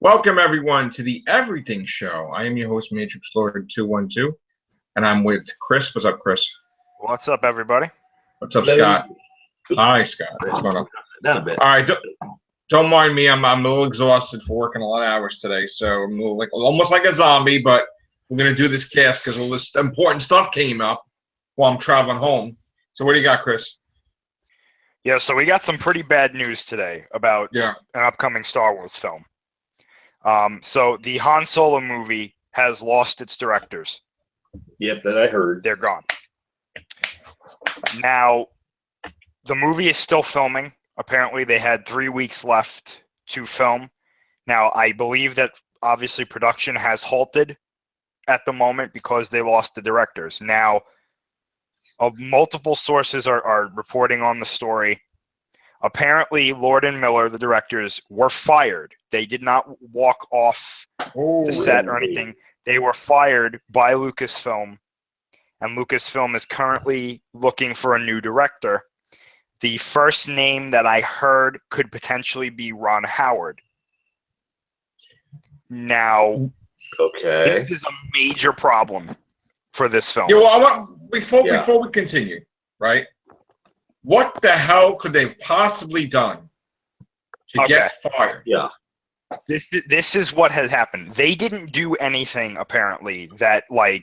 Welcome everyone to the Everything Show. I am your host, Matrix Lord 212, and I'm with Chris. What's up, Chris? What's up, everybody? What's up, Hello. Scott? Hi, Scott. What's going on? Not a bit. All right, don't mind me. I'm a little exhausted for working a lot of hours today, so I'm a little, almost like a zombie. But we're gonna do this cast because all this important stuff came up while I'm traveling home. So what do you got, Chris? Yeah, so we got some pretty bad news today about an upcoming Star Wars film. So the Han Solo movie has lost its directors. Yep, that I heard. They're gone. Now, the movie is still filming. Apparently, they had 3 weeks left to film. Now, I believe that obviously production has halted at the moment because they lost the directors. Now, multiple sources are reporting on the story. Apparently, Lord and Miller, the directors, were fired. They did not walk off the set or anything. They were fired by Lucasfilm, and Lucasfilm is currently looking for a new director. The first name that I heard could potentially be Ron Howard. Now, this is a major problem for this film. Yeah, well, before we continue, right? What the hell could they have possibly done to get fired? Yeah. This is what has happened. They didn't do anything apparently that they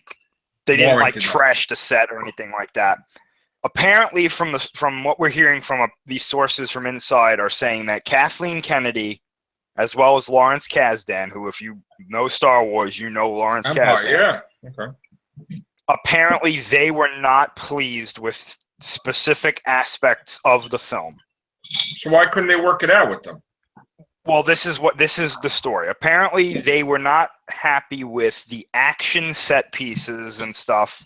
didn't trash the set or anything like that. Apparently, from what we're hearing from these sources from inside, are saying that Kathleen Kennedy, as well as Lawrence Kasdan, who, if you know Star Wars, you know Lawrence Kasdan. Yeah. Okay. Apparently, they were not pleased with specific aspects of the film. So why couldn't they work it out with them? Well, this is the story. Apparently, they were not happy with the action set pieces and stuff,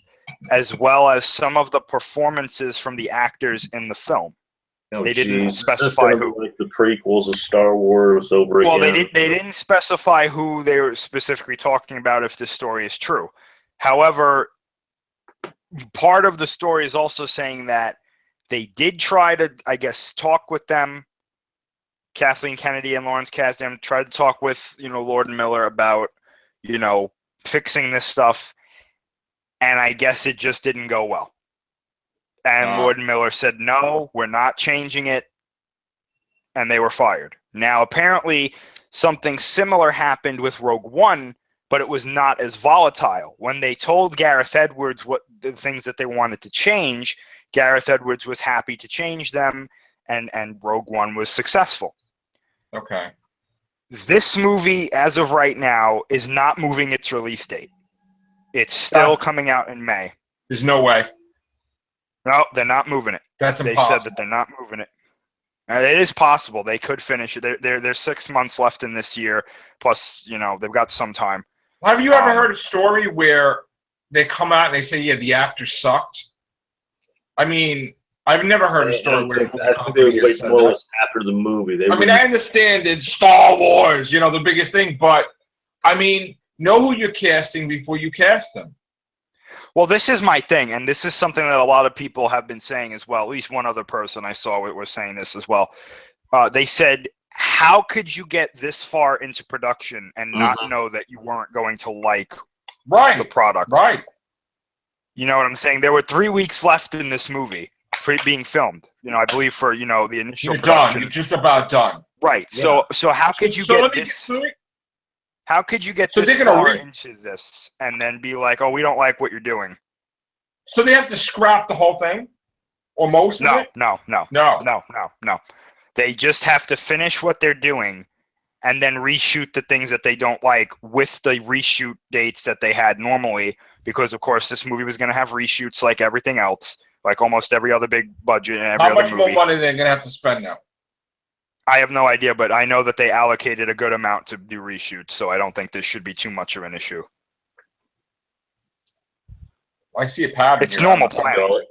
as well as some of the performances from the actors in the film. Oh, they didn't specify who. Like the prequels of Star Wars over again. Well, they didn't specify who they were specifically talking about if this story is true. However, part of the story is also saying that they did try to, I guess, talk with them. Kathleen Kennedy and Lawrence Kasdan tried to talk with, Lord and Miller about, fixing this stuff. And I guess it just didn't go well. And Lord and Miller said, no, we're not changing it. And they were fired. Now, apparently, something similar happened with Rogue One, but it was not as volatile. When they told Gareth Edwards what the things that they wanted to change, Gareth Edwards was happy to change them, and Rogue One was successful. Okay. This movie, as of right now, is not moving its release date. It's still coming out in May. There's no way. No, they're not moving it. That's impossible. They said that they're not moving it. It is possible. They could finish it. There's 6 months left in this year, plus, they've got some time. Have you ever heard a story where they come out and they say, yeah, the actor sucked? I mean, I've never heard a story where I think they would wait more or less after the movie. I understand it's Star Wars, the biggest thing, but I mean, know who you're casting before you cast them. Well, this is my thing, and this is something that a lot of people have been saying as well. At least one other person I saw was saying this as well. They said, how could you get this far into production and not know that you weren't going to like the product? Right. You know what I'm saying? There were 3 weeks left in this movie for it being filmed. I believe for, the initial production. You're just about done. Right. Yeah. So how could you get this? How could you get this far into this and then be like, oh, we don't like what you're doing? So they have to scrap the whole thing? Or most of it? No. They just have to finish what they're doing and then reshoot the things that they don't like with the reshoot dates that they had normally, because, of course, this movie was going to have reshoots like everything else, like almost every other big budget and every other movie. How much more money are they going to have to spend now? I have no idea, but I know that they allocated a good amount to do reshoots, so I don't think this should be too much of an issue. I see a pattern. It's normal planning.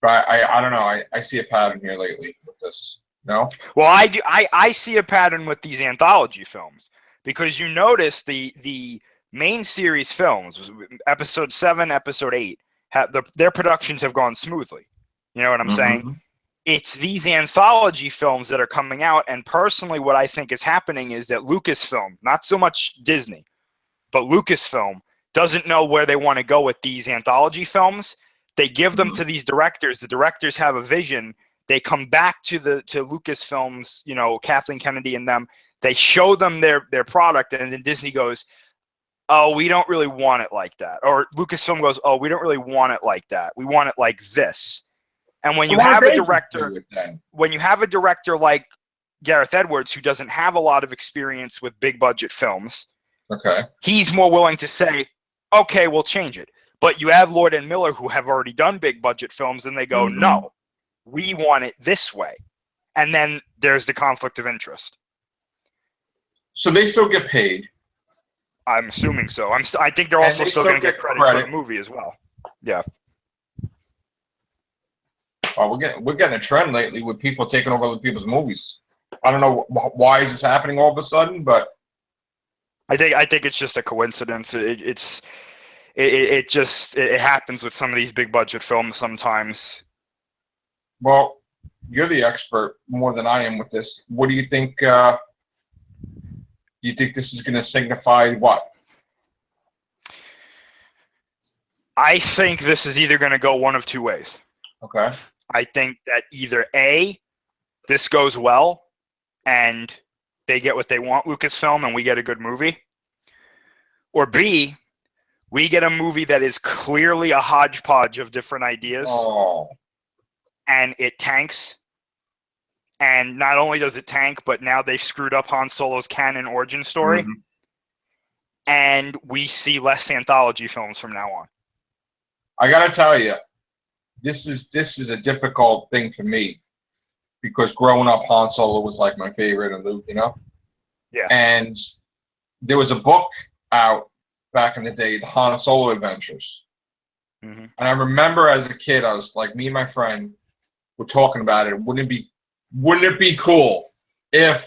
But I don't know. I see a pattern here lately with this. No? Well, I do. I see a pattern with these anthology films, because you notice the main series films, Episode 7, Episode 8, their productions have gone smoothly. You know what I'm saying? it's these anthology films that are coming out. And personally, what I think is happening is that Lucasfilm, not so much Disney, but Lucasfilm doesn't know where they want to go with these anthology films. They give them to these directors. The directors have a vision. They come back to Lucasfilms, you know, Kathleen Kennedy and them. They show them their product, and then Disney goes, "Oh, we don't really want it like that." Or Lucasfilm goes, "Oh, we don't really want it like that. We want it like this." And when you have a director like Gareth Edwards, who doesn't have a lot of experience with big budget films, Okay. he's more willing to say, "Okay, we'll change it." But you have Lord and Miller, who have already done big budget films, and they go, "No, we want it this way." And then there's the conflict of interest. So they still get paid. I'm assuming so. I think they're also still going to get credit for the movie as well. Yeah. Oh, we're getting a trend lately with people taking over other people's movies. I don't know why is this happening all of a sudden, but I think it's just a coincidence. It happens with some of these big budget films sometimes. Well, you're the expert more than I am with this. What do you think? You think this is going to signify what? I think this is either going to go one of two ways. Okay. I think that either A, this goes well, and they get what they want, Lucasfilm, and we get a good movie. Or B, we get a movie that is clearly a hodgepodge of different ideas, and it tanks. And not only does it tank, but now they've screwed up Han Solo's canon origin story. And we see less anthology films from now on. I got to tell you, this is a difficult thing for me because growing up, Han Solo was like my favorite, and Luke, you know. Yeah. And there was a book out back in the day, the Han Solo Adventures. And I remember as a kid, I was like, me and my friend were talking about it. Wouldn't it be cool if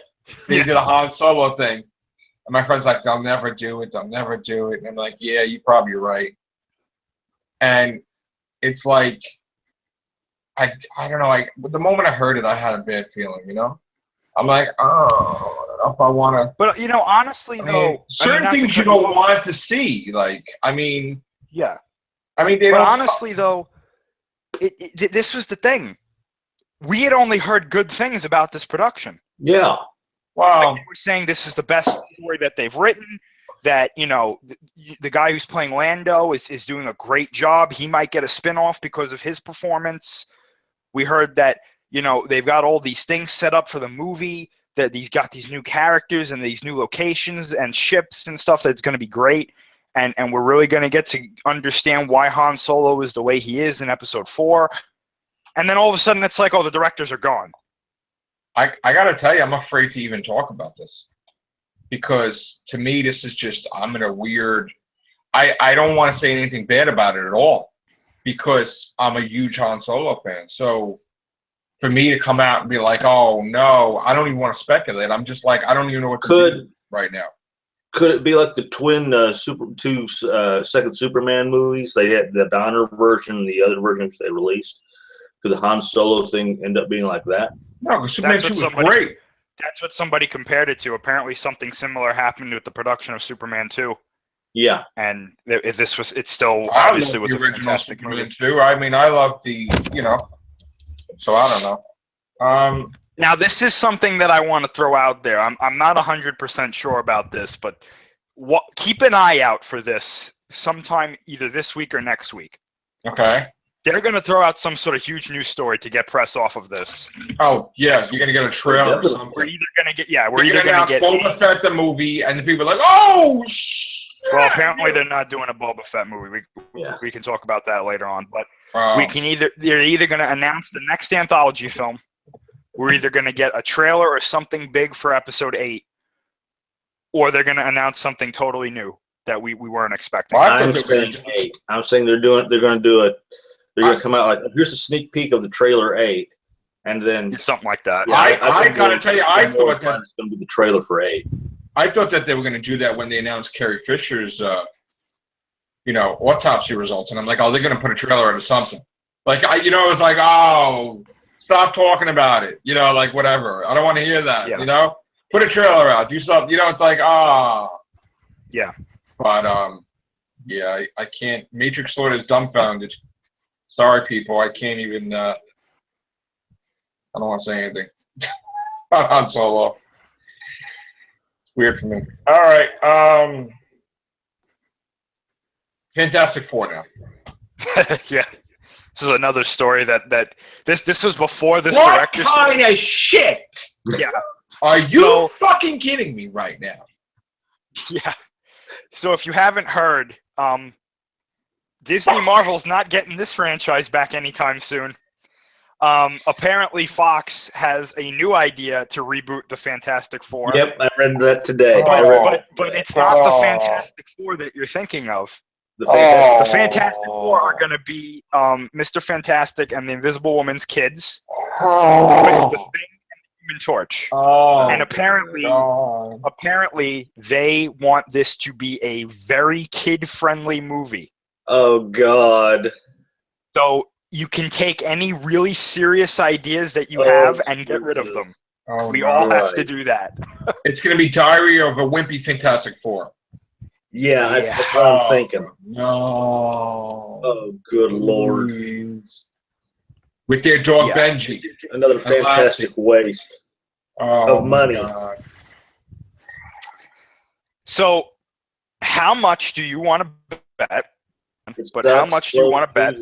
they did a Han Solo thing? And my friend's like, they'll never do it. They'll never do it. And I'm like, yeah, you're probably right. And it's like, I don't know. The moment I heard it, I had a bad feeling, you know? I'm like, oh, I don't know if I want to. But, you know, honestly, though. Certain things you don't want to see. Like, I mean. Yeah. I mean, but honestly, though, this was the thing. We had only heard good things about this production. Yeah. Wow. Like, we're saying this is the best story that they've written. That, you know, the guy who's playing Lando is doing a great job. He might get a spinoff because of his performance. We heard that, you know, they've got all these things set up for the movie, that he's got these new characters and these new locations and ships and stuff that's going to be great. And we're really going to get to understand why Han Solo is the way he is in Episode 4. And then all of a sudden it's like, oh, the directors are gone. I got to tell you, I'm afraid to even talk about this. Because to me, this is just, I'm in a weird, I don't want to say anything bad about it at all. Because I'm a huge Han Solo fan. So for me to come out and be like, oh, no, I don't even want to speculate. I'm just like, I don't even know what to do right now. Could it be like the twin second Superman movies? They had the Donner version and the other versions they released. Could the Han Solo thing end up being like that? No, because Superman 2 was great. That's what somebody compared it to. Apparently something similar happened with the production of Superman 2. Yeah. And it's still obviously was a fantastic movie. Too. I mean, I love the, you know, so I don't know. Now, this is something that I want to throw out there. I'm not 100% sure about this, but keep an eye out for this sometime either this week or next week. Okay. They're going to throw out some sort of huge news story to get press off of this. Oh, yes. You're going to get a trailer or something. We're either going to get, we're either going to get Boba Fett the movie, and the people are like, oh, well, apparently they're not doing a Boba Fett movie. We can talk about that later on. But they're either going to announce the next anthology film. We're either going to get a trailer or something big for Episode 8, or they're going to announce something totally new that we weren't expecting. I'm saying 8. I'm saying they're going to do it. They're going to come out like, here's a sneak peek of the trailer 8, and then something like that. Yeah, I got to tell you, I thought that it's going to be the trailer for 8. I thought that they were going to do that when they announced Carrie Fisher's, autopsy results, and I'm like, oh, they're going to put a trailer out of something. Like, it was like, oh, Stop talking about it. You know, like whatever. I don't want to hear that. Yeah. You know, put a trailer out. Do something. You know, it's like Yeah. But yeah, I can't. Matrix Sword is dumbfounded. Sorry, people. I can't even. I don't want to say anything. Not Han Solo. It's weird for me. All right. Fantastic Four now. Yeah. This is another story that this was before this What director. kind of shit? Yeah. Are you fucking kidding me right now? Yeah. So if you haven't heard, Disney Marvel's not getting this franchise back anytime soon. Apparently Fox has a new idea to reboot the Fantastic Four. Yep, I read that today. But it's not the Fantastic Four that you're thinking of. The Fantastic The Fantastic Four are going to be Mr. Fantastic and the Invisible Woman's kids with the Thing and the Human Torch. And apparently they want this to be a very kid-friendly movie. Oh God! So you can take any really serious ideas that you have and get rid of them. We all have to do that. It's going to be Diary of a Wimpy Fantastic Four. Yeah, that's what I'm thinking. No. Oh, good Lord. Please. With their dog Benji. Another fantastic waste of money. God. So, how much do you want to bet? How much do you want to bet?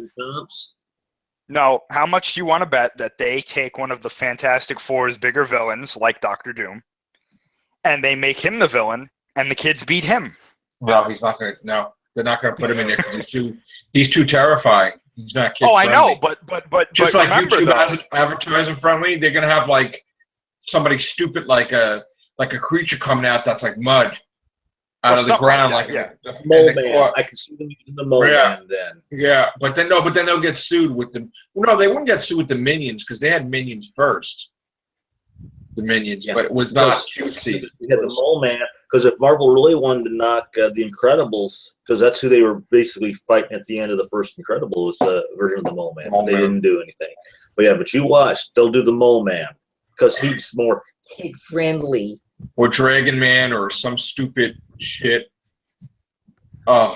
No, how much do you want to bet that they take one of the Fantastic Four's bigger villains, like Doctor Doom, and they make him the villain, and the kids beat him? No, he's not going to. No, they're not going to put him in there because he's too terrifying. He's not kid friendly. I know, but just but like remember, YouTube though, advertising friendly, they're going to have like somebody stupid like a creature coming out that's like mud out of the ground, like that, Mole Man. I can see them using the Mole Man then. Yeah, but then they'll get sued with them. Well, no, they wouldn't get sued with the Minions because they had Minions first. The Minions, but it was not cutesy. We had the Mole Man because if Marvel really wanted to knock the Incredibles, because that's who they were basically fighting at the end of the first Incredibles version of the Mole Man. They didn't do anything. But you watch, they'll do the Mole Man because he's more kid friendly. Or Dragon Man or some stupid shit. Or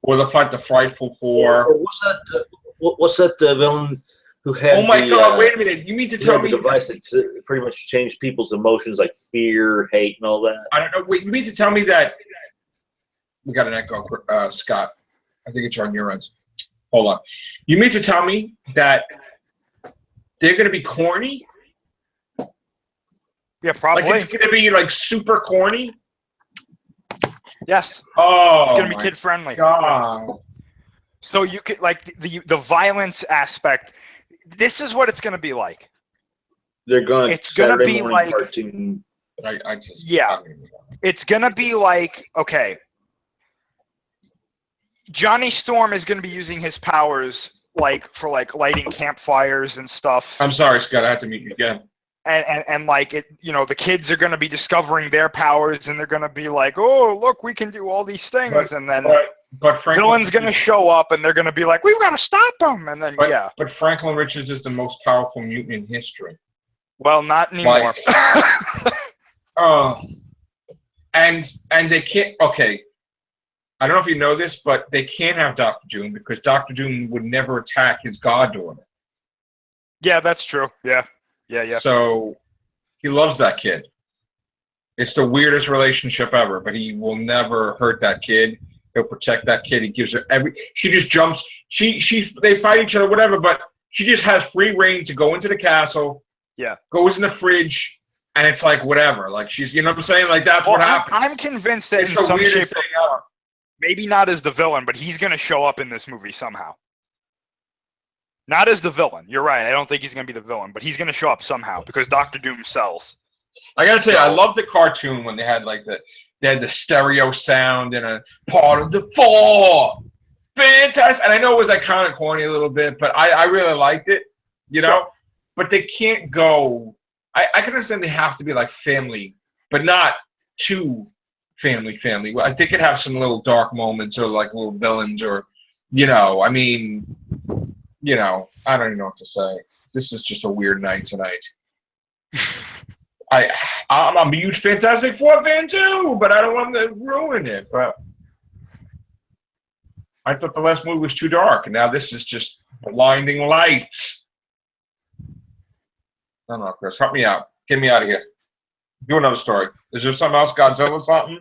the Frightful Four. Or what's that villain who had God, wait a minute. You mean to tell me the device that pretty much changed people's emotions like fear, hate, and all that? I don't know. Wait, you mean to tell me that we got an echo, Scott. I think it's on your end. Hold on. You mean to tell me that they're going to be corny? Yeah, probably. Like it's going to be like super corny? Yes. Oh, it's going to be kid friendly. God. So you could like the violence aspect. This is what it's going to be like. They're going. It's going to be like cartoon. It's going to be like Johnny Storm is going to be using his powers for lighting campfires and stuff. I'm sorry, Scott. I have to mute you again. And like it, the kids are going to be discovering their powers, and they're going to be like, "Oh, look, we can do all these things," and then but villain's going to show up, and they're going to be like, "We've got to stop them," and then But Franklin Richards is the most powerful mutant in history. Well, not anymore. And they can't. Okay, I don't know if you know this, but they can't have Doctor Doom because Doctor Doom would never attack his goddaughter. Yeah, that's true. Yeah. So he loves that kid. It's the weirdest relationship ever, but he will never hurt that kid. He'll protect that kid. He gives her she just jumps. They fight each other, whatever, but she just has free reign to go into the castle. Yeah. Goes in the fridge, and it's like whatever. Like she's, you know what I'm saying? Like that's what happens. I'm convinced that in some shape or form, maybe not as the villain, but he's going to show up in this movie somehow. Not as the villain. You're right. I don't think he's going to be the villain, but he's going to show up somehow because Doctor Doom sells. I got to say, I love the cartoon when they had the stereo sound and a part of the four. Fantastic. And I know it was like kind of corny a little bit, but I really liked it, Sure. But they can't go. I can understand they have to be like family, but not too family. I think it have some little dark moments or like little villains or, I mean, you know, I don't even know what to say. This is just a weird night tonight. I'm a huge Fantastic Four fan too, but I don't want to ruin it. But I thought the last movie was too dark, and now this is just blinding lights. I don't know, Chris. Help me out. Get me out of here. Do another story. Is there something else? Godzilla something?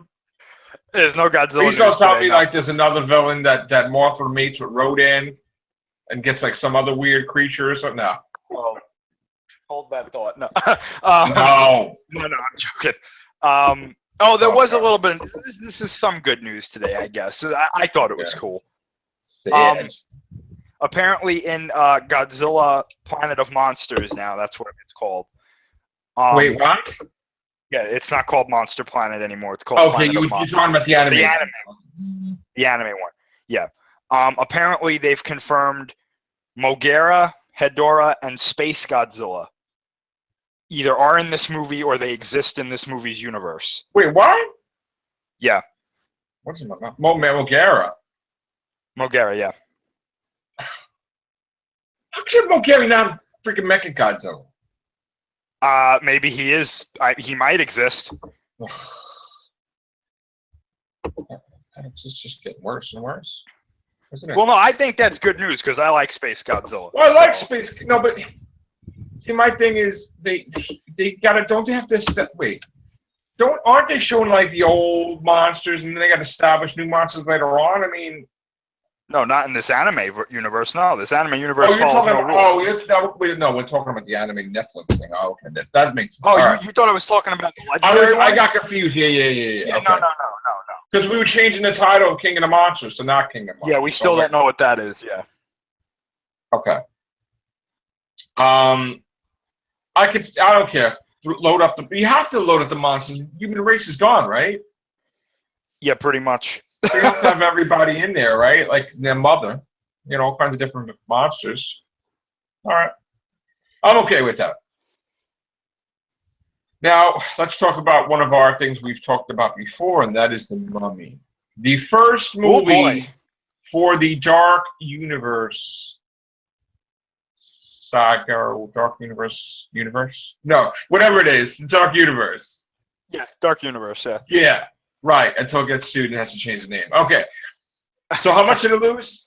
There's no Godzilla Please don't news tell today, me no. like there's another villain that Mothra meets with Rodan and gets like some other weird creature or something. No. Well, hold that thought. No. No. No, I'm joking. There was a little bit. This is some good news today, I guess. I thought it was cool. Sad. Apparently, in Godzilla Planet of Monsters now, that's what it's called. Wait, what? Yeah, it's not called Monster Planet anymore. It's called Okay, Planet you're of Monsters. talking about the anime. The anime one. Yeah. Apparently, they've confirmed Mogera, Hedorah, and Space Godzilla either are in this movie or they exist in this movie's universe. Wait, what? Yeah. What's his name? Mogera. Mogera, yeah. How could Mogera not freaking Mecha Godzilla? Maybe he is. He might exist. It's just getting worse and worse, isn't it? Well, no, I think that's good news because I like Space Godzilla. Well, I like Space. No, but see, my thing is they gotta. Don't they have to wait? Aren't they showing like the old monsters and then they got to establish new monsters later on? I mean, no, not in this anime universe. No, this anime universe you're follows talking no about, rules. we're talking about the anime Netflix thing. Oh, okay, that makes sense. Oh, Right. you thought I was talking about the legendary one? I got confused. Yeah. Yeah, Okay. no. Because we were changing the title of King of the Monsters to not King of the Monsters. Yeah, we still don't know what that is. Yeah. Okay. I don't care. You have to load up the monsters. Human race is gone, right? Yeah, pretty much. So you have to have everybody in there, right? Like their mother, all kinds of different monsters. All right. I'm okay with that. Now, let's talk about one of our things we've talked about before, and that is The Mummy. The first movie for the Dark Universe saga, or Dark Universe? No, whatever it is, Dark Universe. Yeah, Dark Universe, yeah. Yeah, right, until it gets sued and has to change the name. Okay. So how much did it lose?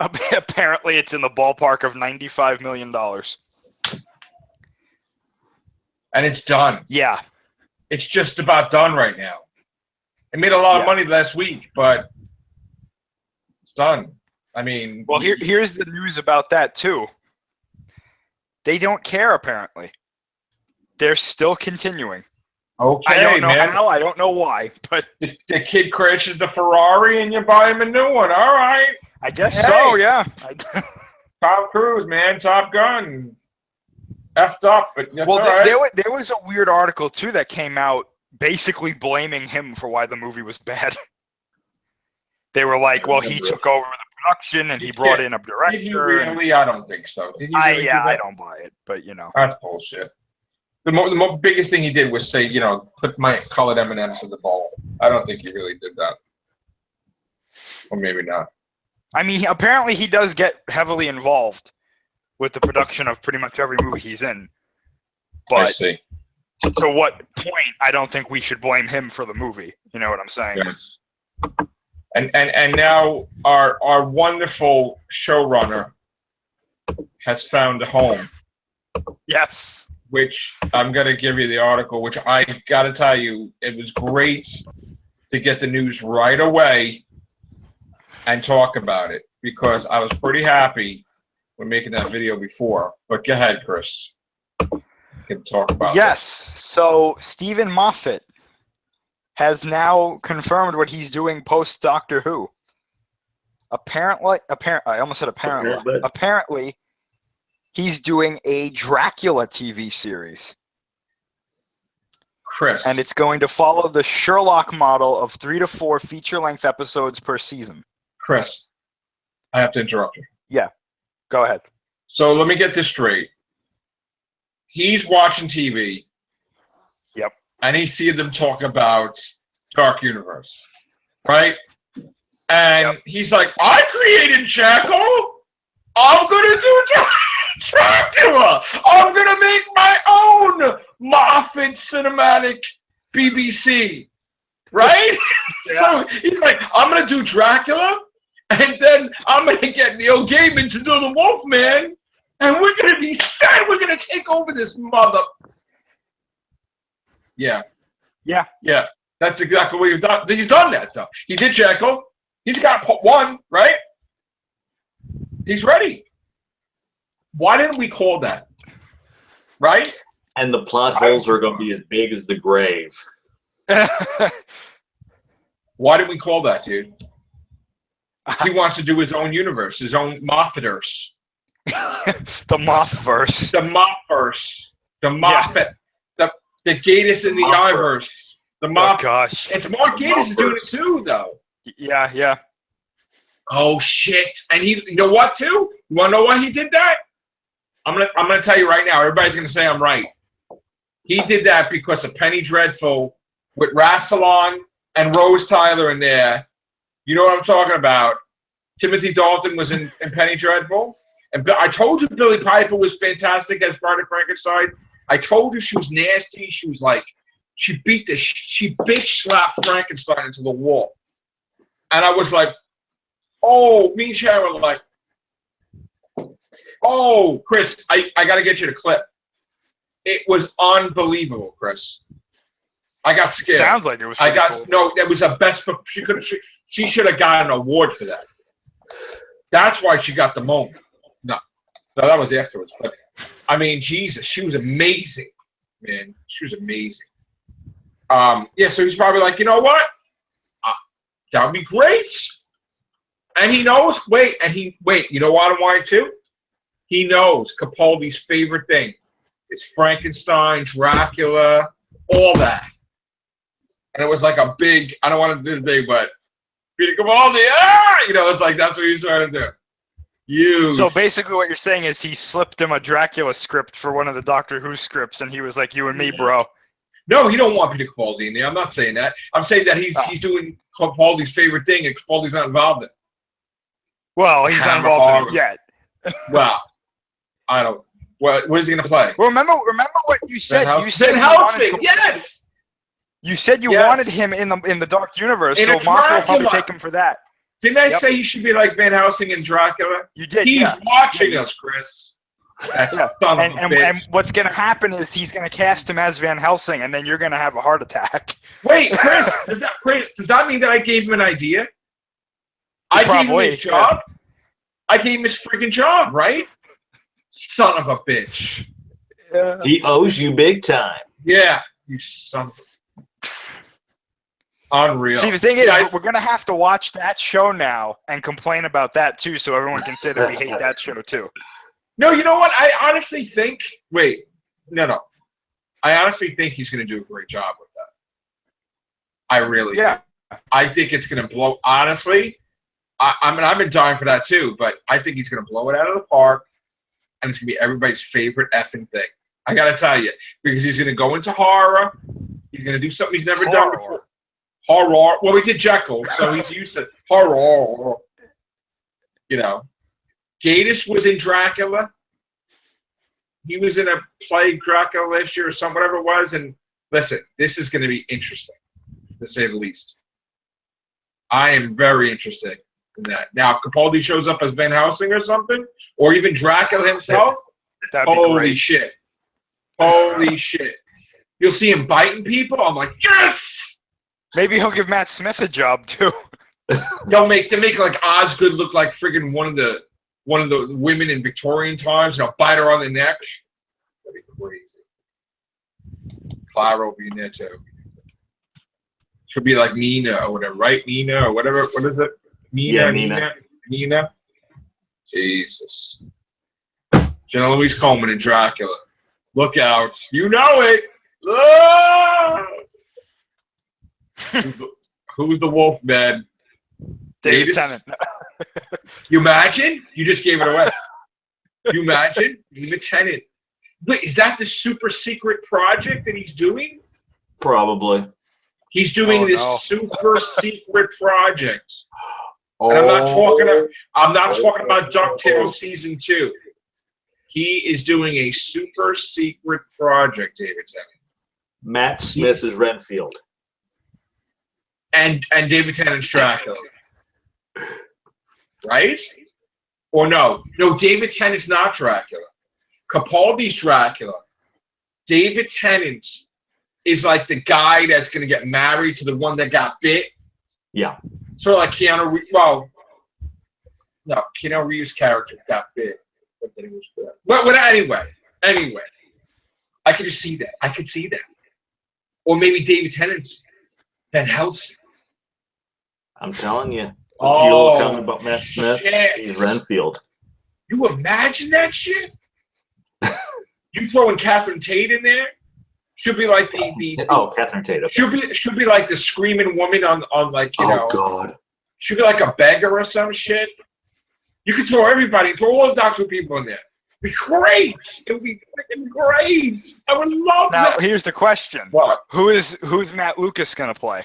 Apparently it's in the ballpark of $95 million. And it's done. Yeah. It's just about done right now. It made a lot of money last week, but it's done. I mean... Well, here's the news about that, too. They don't care, apparently. They're still continuing. Okay, I don't know man. how, I don't know why, but... The kid crashes the Ferrari and you buy him a new one. All right. I guess so, yeah. Tom Cruise, man. Top Gun. Effed up, but that's well, all right. there was a weird article, too, that came out basically blaming him for why the movie was bad. They were like, well, he took over the production and he brought in a director. Did he really? I don't think so. Did he really do I that? don't buy it, but, That's bullshit. The biggest thing he did was say, put my colored M&Ms in the bowl. I don't think he really did that. Or maybe not. I mean, apparently he does get heavily involved with the production of pretty much every movie he's in. But I see. To what point, I don't think we should blame him for the movie. You know what I'm saying? Yes. And now our wonderful showrunner has found a home. Yes. Which I'm going to give you the article, which I got to tell you, it was great to get the news right away and talk about it, because I was pretty happy when making that video before. But go ahead, Chris. You can talk about it. So Stephen Moffat has now confirmed what he's doing post Doctor Who. Apparently, I almost said apparently. Apparently, he's doing a Dracula TV series. Chris. And it's going to follow the Sherlock model of 3 to 4 feature-length episodes per season. Chris, I have to interrupt you. Yeah, go ahead. So let me get this straight. He's watching TV. Yep. And he sees them talk about Dark Universe, right? And he's like, I created Jackal. I'm gonna do Dracula. I'm gonna make my own Moffat cinematic BBC, right? Yeah. So he's like, I'm gonna do Dracula, and then I'm gonna get Neil Gaiman to do the Wolfman, and we're gonna be set. We're gonna take over this mother. Yeah. Yeah. Yeah. That's exactly what he's done. He's done that stuff. He did Jekyll. He's got one, right? He's ready. Why didn't we call that? Right? And the plot holes are going to be as big as the grave. Why didn't we call that, dude? He wants to do his own universe, his own Moffatverse. The Moffatverse. The Moffatverse. The Moffat. The Gatiss in the Iverse. The Moffat. Oh, gosh. It's Mark Gatiss is doing it too, though. Yeah, yeah. Oh shit! And he, you know what? Too? You want to know why he did that? I'm gonna tell you right now. Everybody's gonna say I'm right. He did that because of Penny Dreadful with Rassilon and Rose Tyler in there. You know what I'm talking about? Timothy Dalton was in Penny Dreadful, and I told you Billie Piper was fantastic as Bride of Frankenstein. I told you she was nasty. She was like, she bitch slapped Frankenstein into the wall, and I was like, oh, me and Sharon were like, oh, Chris, I got to get you the clip. It was unbelievable, Chris. I got scared. Sounds like it was. Cool. No, that was the best. She should have got an award for that. That's why she got the moment. No, that was afterwards. But I mean, Jesus, she was amazing, man. She was amazing. Yeah, so he's probably like, you know what? That would be great. And he knows. You know what? Why too? He knows Capaldi's favorite thing is Frankenstein, Dracula, all that. And it was like a big. I don't want to do the big, but Peter Capaldi. You know, it's like that's what he's trying to do. So basically, what you're saying is he slipped him a Dracula script for one of the Doctor Who scripts, and he was like, "You and me, bro." No, he don't want Peter Capaldi in there. I'm not saying that. I'm saying that he's doing Capaldi's favorite thing, and Capaldi's not involved in it. Well, he's not involved in it yet. Well, I don't. What is he going to play? Well, remember what you said. You said yes. You said you wanted him in the Dark Universe, so Moffat will probably take him for that. Didn't I say he should be like Van Helsing and Dracula? You did. He's watching us, Chris. And what's going to happen is he's going to cast him as Van Helsing, and then you're going to have a heart attack. Wait, Chris, does that mean that I gave him an idea? I gave him his job? Yeah. I gave him his freaking job, right? Son of a bitch. He owes you big time. Yeah, you son of a... Unreal. See, the thing is, we're going to have to watch that show now and complain about that, too, so everyone can say that we hate that show, too. No, you know what? I honestly think... Wait. No. I honestly think he's going to do a great job with that. I really do. I think it's going to blow... Honestly, I mean, I've been dying for that, too, but I think he's going to blow it out of the park, and it's going to be everybody's favorite effing thing. I got to tell you. Because he's going to go into horror. He's going to do something he's never done before. Horror. Well, we did Jekyll, so he's used to horror. You know. Gatiss was in Dracula. He was in a play Dracula last year or something, whatever it was. And listen, this is going to be interesting, to say the least. I am very interested in that. Now, if Capaldi shows up as Van Helsing or something, or even Dracula himself, holy shit. Holy shit. You'll see him biting people. I'm like, yes! Maybe he'll give Matt Smith a job, too. They make like Osgood look like friggin' one of the women in Victorian times, and I'll bite her on the neck. That'd be crazy. Clara will be in there too. She'll be like Nina or whatever, right? Nina or whatever. What is it? Nina. Jesus. Jenna Louise Coleman in Dracula. Look out. You know it. Ah! Who's the Wolfman? David Tennant. You imagine? You just gave it away. You imagine? David Tennant. Wait, is that the super secret project that he's doing? Probably. He's doing this super secret project. Oh, And I'm not talking about DuckTales season 2. He is doing a super secret project, David Tennant. Matt Smith is Renfield. And David Tennant's Dracula. Right? Or no, David Tennant's not Dracula. Capaldi's Dracula. David Tennant is like the guy that's going to get married to the one that got bit. Yeah. Sort of like Keanu Reeves. Well, no, Keanu Reeves' character got bit. But then he was good. Well, anyway. I could just see that. I could see that. Or maybe David Tennant's Van Helsing. I'm telling you. Oh, You're coming about Matt Smith. Shit. He's Renfield. You imagine that shit? You throwing Catherine Tate in there? She'll be like Catherine Tate. Okay. She'll be like the screaming woman on like you know. Oh God. She'll be like a beggar or some shit. You could throw all the Doctor Who people in there. It'd be great. It would be freaking great. I would love that. Now here's the question: What? Who's Matt Lucas gonna play?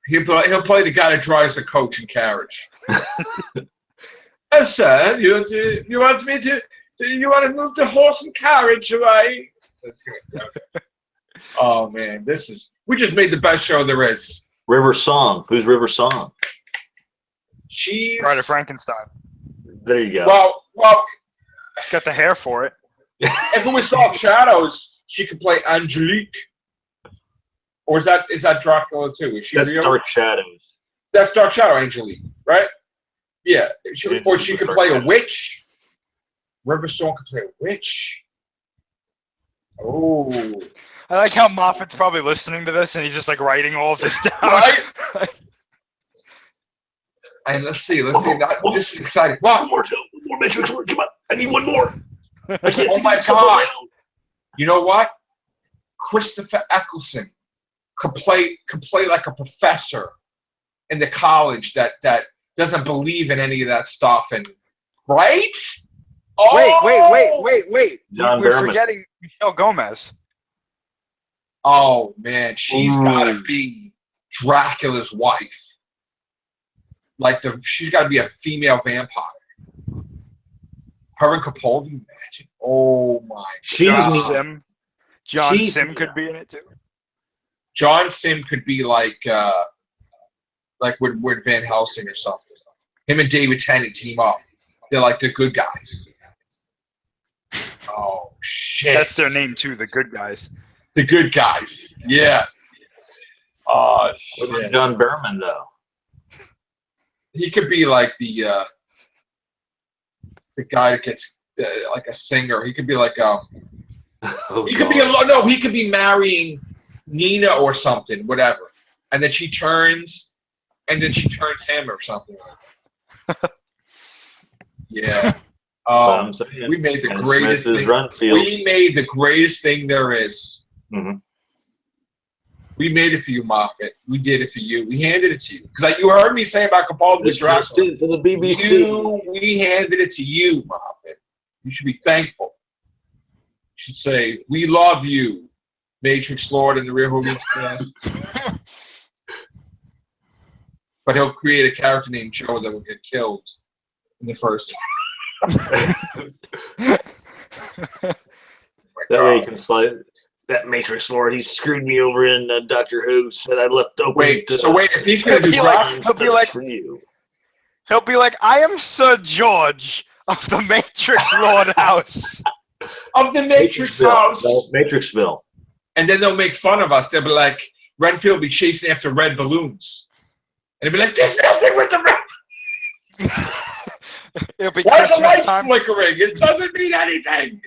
He'll play the guy that drives the coach and carriage. Oh, sir, you want to move the horse and carriage away? Oh man, we just made the best show there is. River Song. Who's River Song? She's Bride of Frankenstein. There you go. Well, She's got the hair for it. if it was Dark Shadows, she could play Angelique. Or is that Dracula too? Is she That's real? Dark Shadows. That's Dark Shadow Angelique, right? Yeah. Or she could play a witch. River Song could play a witch. Oh. I like how Moffat's probably listening to this and he's just like writing all of this down. Right? And let's see. This is exciting. Wow. One more, Joe. One more Matrix work. Come on. I need one more. I can't Oh do my this God. on You know what? Christopher Eccleston could play like a professor in the college that doesn't believe in any of that stuff, and right? Oh! Wait. John We're Barrowman. forgetting Michelle Gomez. Oh man, she's gotta be Dracula's wife. She's gotta be a female vampire. Her and Capaldi, imagine. Oh my God. John Sim could be in it too. John Sim could be like with Van Helsing or something. Him and David Tennant team up. They're like the good guys. Oh shit! That's their name too, the good guys. The good guys. Yeah. What about John Barrowman though? He could be like the guy that gets like a singer. He could be like he could be marrying Nina or something, whatever. And then she turns him or something like that. Yeah. We made the greatest thing. We made the greatest thing there is. Mm-hmm. We made it for you, Moffat. We did it for you. We handed it to you. Because you heard me say about Capaldi with Dracula. For the BBC. We handed it to you, Moffat. You should be thankful. You should say, we love you, Matrix Lord and the Real Holy Cast. But he'll create a character named Joe that will get killed in the first. That way he can slide. That Matrix Lord, he screwed me over in Doctor Who. Said I left open. Wait, if he's gonna do he'll be like, I am Sir George of the Matrix Lord House. Of the Matrix House. No, Matrixville. And then they'll make fun of us. They'll be like, Renfield will be chasing after red balloons. And he'll be like, there's nothing with the red. It'll be Why Christmas the lights time. flickering? It doesn't mean anything.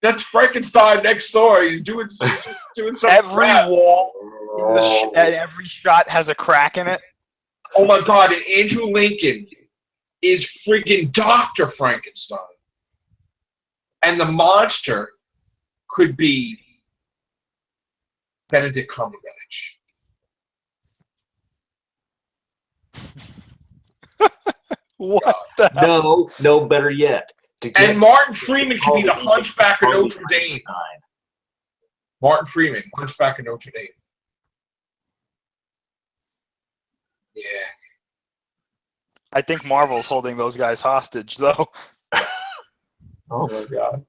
That's Frankenstein next door. He's doing some Every crap. wall and every shot has a crack in it. Oh my God! And Andrew Lincoln is freaking Dr. Frankenstein, and the monster could be Benedict Cumberbatch. What the hell? No, better yet. And Martin Freeman could be the Hunchback of Notre Dame. Martin Freeman, Hunchback of Notre Dame. Yeah. I think Marvel's holding those guys hostage, though. Oh my God.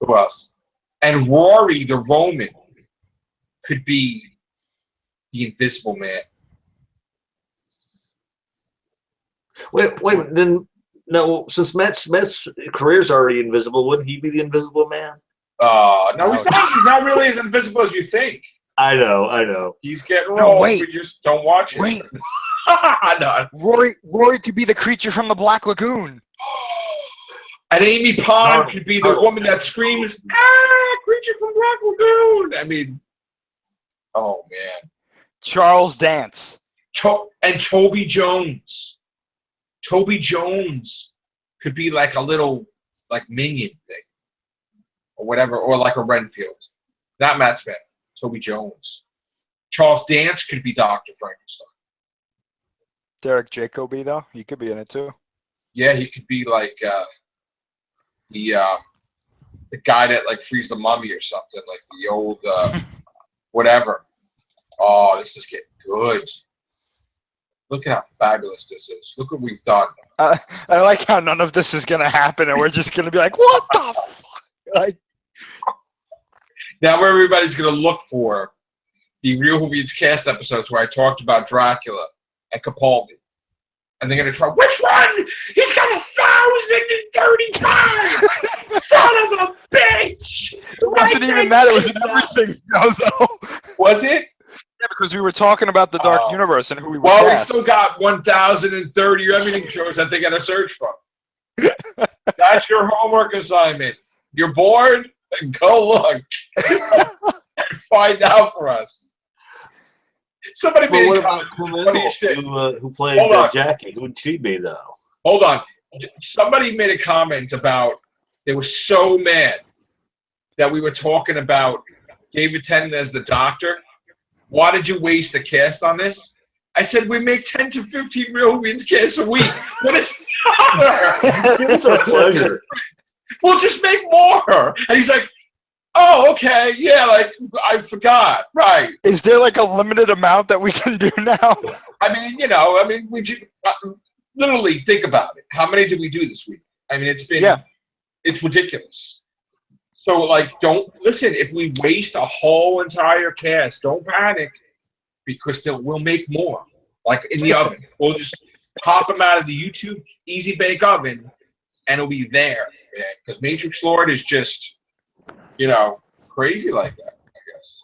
Who else? And Rory the Roman could be the Invisible Man. Wait. Then no, since Smith's career's already invisible, wouldn't he be the Invisible Man? No, he's not. He's not really as invisible as you think. I know. He's getting No, rolled. wait. We just don't watch it. Wait. No. Rory could be the creature from the Black Lagoon. And Amy Pond No, could be the no. woman that screams, creature from Black Lagoon. I mean, oh man. Charles Dance. And Toby Jones. Toby Jones could be like a little like minion thing. Or whatever, or like a Renfield. Not Matt Smith. Toby Jones. Charles Dance could be Dr. Frankenstein. Derek Jacobi, though? He could be in it, too. Yeah, he could be like the guy that like frees the mummy or something, like the old whatever. Oh, this is getting good. Look at how fabulous this is. Look what we've done. I like how none of this is going to happen, and we're just going to be like, what the fuck? Like, now everybody's going to look for the Real Movies Cast episodes where I talked about Dracula and Capaldi. And they're going to try, which one? He's got 1,035! Son of a bitch! it wasn't even that. It was in everything, though. Was it? Yeah, because we were talking about the Dark Universe and who we were Well, we cast. still got 1,030 everything shows that they got to search from. That's your homework assignment. You're bored? Go look and find out for us. Somebody made Well, a what comment. about Camille, who played Jackie? Who would she be, though? Hold on. Somebody made a comment about they were so mad that we were talking about David Tennant as the Doctor. Why did you waste a cast on this? I said we make 10 to 15 Real Movies casts a week. What is It's a pleasure. We'll just make more. And he's like, oh, okay, yeah, like, I forgot, right. Is there like a limited amount that we can do now? I mean, literally think about it. How many did we do this week? I mean, it's ridiculous. So, like, don't, listen, if we waste a whole entire cast, don't panic, because we'll make more, like, in the oven. We'll just pop them out of the YouTube Easy Bake Oven, and it'll be there, man, because Matrix Lord is just, crazy like that, I guess.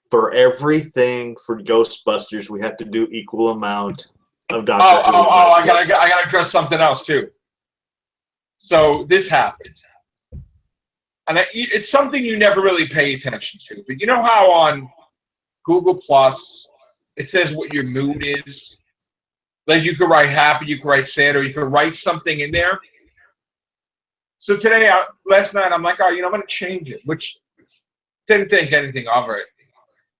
For everything for Ghostbusters, we have to do equal amount of Doctor Who. I gotta address something else too. So this happened, and it's something you never really pay attention to. But you know how on Google Plus it says what your mood is. Like you could write happy, you could write sad, or you could write something in there. So today, last night, I'm like, I'm going to change it, which didn't think anything of it.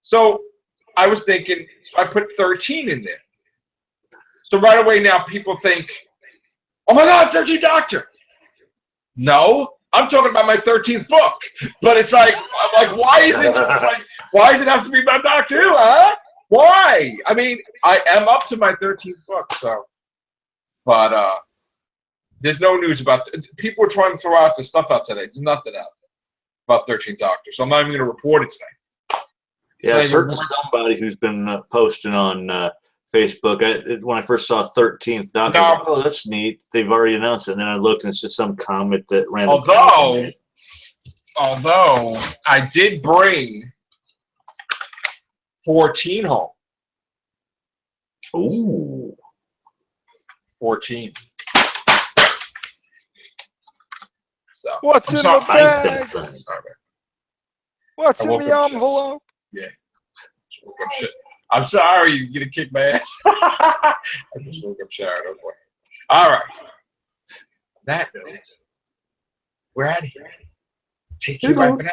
So I was thinking, so I put 13 in there. So right away now, people think, oh my God, 13th Doctor. No, I'm talking about my 13th book. But it's like, I'm like, why is it just like, why does it have to be about Doctor Who, huh? Why? I mean, I am up to my 13th book, so. But, there's no news about people were trying to throw out the stuff out today. There's nothing out there about 13th Doctor, so I'm not even going to report it today. Yeah, certainly somebody who's been posting on Facebook. When I first saw 13th Doctor, I was like, oh, that's neat. They've already announced it. And then I looked, and it's just some comment that random. Although I did bring 14 home. Ooh. 14. So, what's in the bag? What's in the envelope? Yeah. I'm sorry, you're going to kick my ass. I just woke up showered. Don't worry. All right. That note, we're out of here. Take care. Bye for now.